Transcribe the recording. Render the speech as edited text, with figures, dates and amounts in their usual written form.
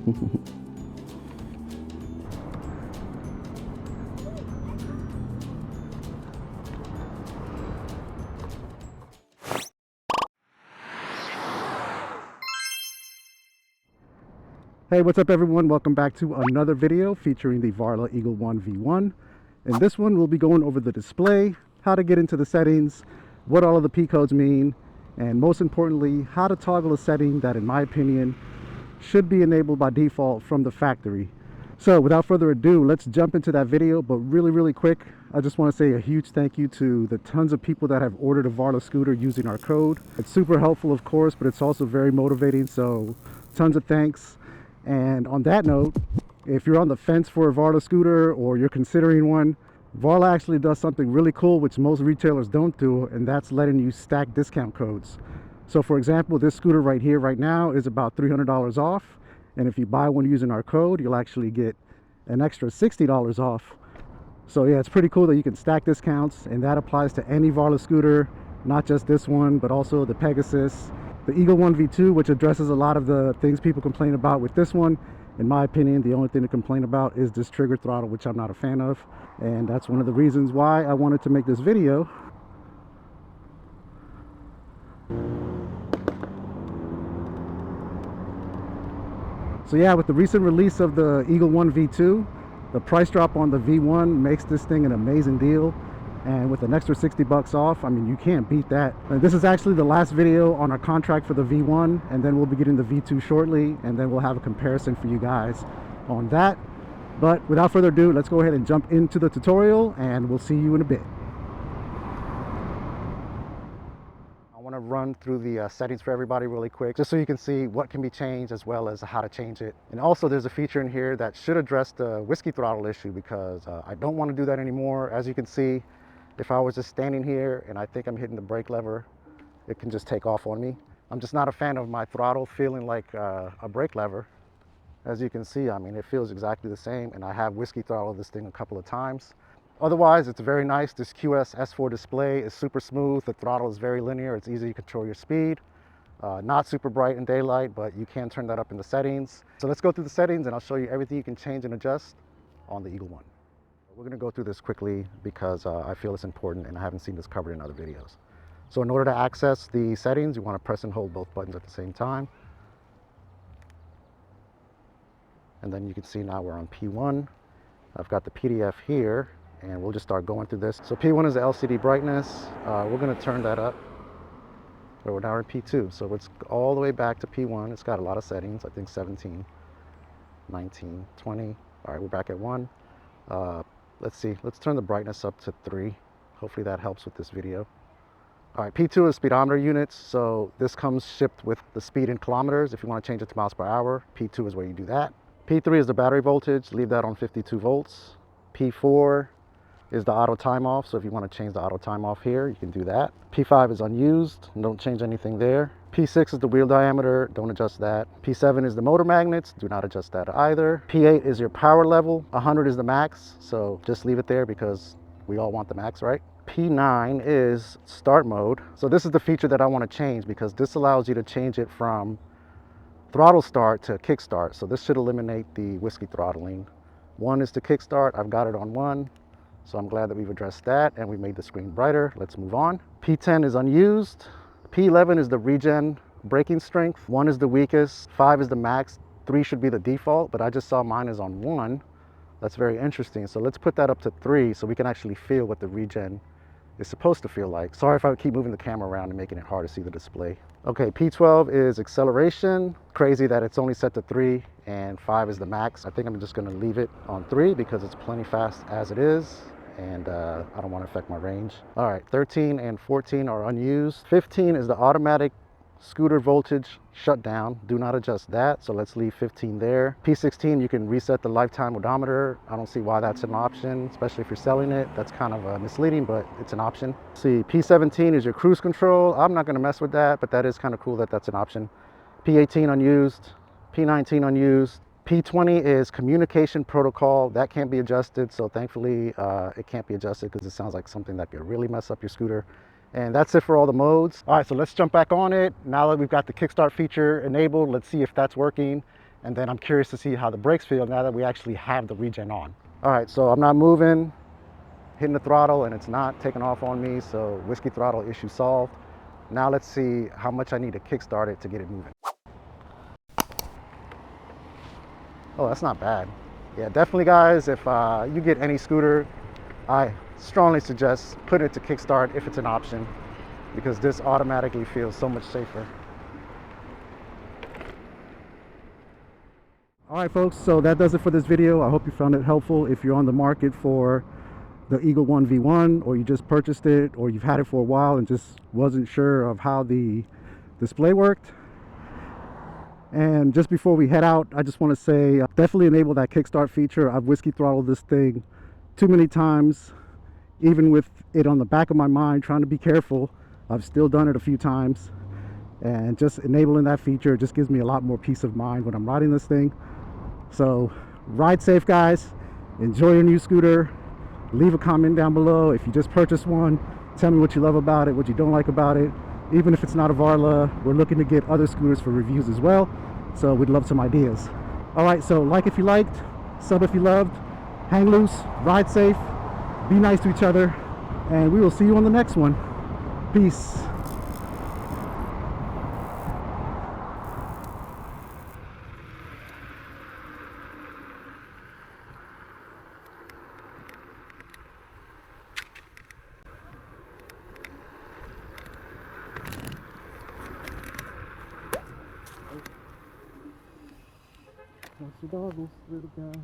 Hey, what's up everyone? Welcome back to another video featuring the Varla Eagle 1 V1. In this one, we'll be going over the display, how to get into the settings, what all of the P codes mean, and most importantly, how to toggle a setting that, in my opinion, should be enabled by default from the factory. So without further ado, let's jump into that video. But really quick, I just want to say a huge thank you to the tons of people that have ordered a Varla scooter using our code. It's super helpful, of course, but it's also very motivating, so tons of thanks. And on that note, if you're on the fence for a Varla scooter or you're considering one, Varla actually does something really cool which most retailers don't do, and that's letting you stack discount codes. So for example, this scooter right here right now is about $300 off, and if you buy one using our code, you'll actually get an extra $60 off. So yeah, it's pretty cool that you can stack discounts, and that applies to any Varla scooter, not just this one, but also the Pegasus, the Eagle 1 V2, which addresses a lot of the things people complain about with this one. In my opinion, the only thing to complain about is this trigger throttle, which I'm not a fan of, and that's one of the reasons why I wanted to make this video. So yeah, with the recent release of the Eagle 1 V2, the price drop on the V1 makes this thing an amazing deal. And with an extra $60 off, I mean, you can't beat that. And this is actually the last video on our contract for the V1, and then we'll be getting the V2 shortly, and then we'll have a comparison for you guys on that. But without further ado, let's go ahead and jump into the tutorial, and we'll see you in a bit. I want to run through the settings for everybody really quick, just so you can see what can be changed as well as how to change it. And also there's a feature in here that should address the whiskey throttle issue, because I don't want to do that anymore. As you can see, if I was just standing here and I think I'm hitting the brake lever, it can just take off on me. I'm just not a fan of my throttle feeling like a brake lever. As you can see, I mean, it feels exactly the same, and I have whiskey throttled this thing a couple of times. Otherwise, it's very nice. This QS S4 display is super smooth. The throttle is very linear. It's easy to control your speed. Not super bright in daylight, but you can turn that up in the settings. So let's go through the settings and I'll show you everything you can change and adjust on the Eagle 1. We're going to go through this quickly because I feel it's important and I haven't seen this covered in other videos. So in order to access the settings, you want to press and hold both buttons at the same time. And then you can see now we're on P1. I've got the PDF here, and we'll just start going through this. So P1 is the LCD brightness. We're going to turn that up. So we're now in P2. So it's all the way back to P1. It's got a lot of settings. I think 17, 19, 20. All right, we're back at 1. Let's see, let's turn the brightness up to 3. Hopefully that helps with this video. All right, P2 is speedometer units. So this comes shipped with the speed in kilometers. If you want to change it to miles per hour, P2 is where you do that. P3 is the battery voltage. Leave that on 52 volts. P4 is the auto time off. So if you want to change the auto time off here, you can do that. P5 is unused. Don't change anything there. P6 is the wheel diameter. Don't adjust that. P7 is the motor magnets. Do not adjust that either. P8 is your power level. 100 is the max. So just leave it there because we all want the max, right? P9 is start mode. So this is the feature that I want to change, because this allows you to change it from throttle start to kick start. So this should eliminate the whiskey throttling. 1 is to kick start. I've got it on 1. So I'm glad that we've addressed that and we made the screen brighter. Let's move on. P10 is unused. P11 is the regen braking strength. 1 is the weakest. 5 is the max. 3 should be the default, but I just saw mine is on 1. That's very interesting. So let's put that up to 3 so we can actually feel what the regen is supposed to feel like. Sorry if I keep moving the camera around and making it hard to see the display. Okay, P12 is acceleration. Crazy that it's only set to 3 and 5 is the max. I think I'm just gonna leave it on 3 because it's plenty fast as it is, and I don't want to affect my range. All right, 13 and 14 are unused. 15 is the automatic scooter voltage shutdown. Do not adjust that, so let's leave 15 there. P16, you can reset the lifetime odometer. I don't see why that's an option, especially if you're selling it. That's kind of misleading, but it's an option. See, P17 is your cruise control. I'm not going to mess with that, but that is kind of cool that that's an option. P18 unused. P19 unused. P20 is communication protocol. That can't be adjusted, so thankfully it can't be adjusted because it sounds like something that could really mess up your scooter. And that's it for all the modes. All right, so let's jump back on it. Now that we've got the kickstart feature enabled, let's see if that's working. And then I'm curious to see how the brakes feel now that we actually have the regen on. All right, so I'm not moving, hitting the throttle, and it's not taking off on me, so whiskey throttle issue solved. Now let's see how much I need to kickstart it to get it moving. Oh, that's not bad. Yeah, definitely guys, if you get any scooter, I strongly suggest putting it to kickstart if it's an option, because this automatically feels so much safer. All right, folks, so that does it for this video. I hope you found it helpful. If you're on the market for the Eagle 1 V1, or you just purchased it, or you've had it for a while and just wasn't sure of how the display worked. And just before we head out, I just want to say definitely enable that kickstart feature. I've whiskey throttled this thing too many times, even with it on the back of my mind trying to be careful. I've still done it a few times, and just enabling that feature just gives me a lot more peace of mind when I'm riding this thing. So ride safe, guys. Enjoy your new scooter. Leave a comment down below if you just purchased one. Tell me what you love about it, what you don't like about it. Even if it's not a Varla, we're looking to get other scooters for reviews as well, so we'd love some ideas. All right, so like if you liked, sub if you loved, hang loose, ride safe, be nice to each other, and we will see you on the next one. Peace. What's your goggles, little guy?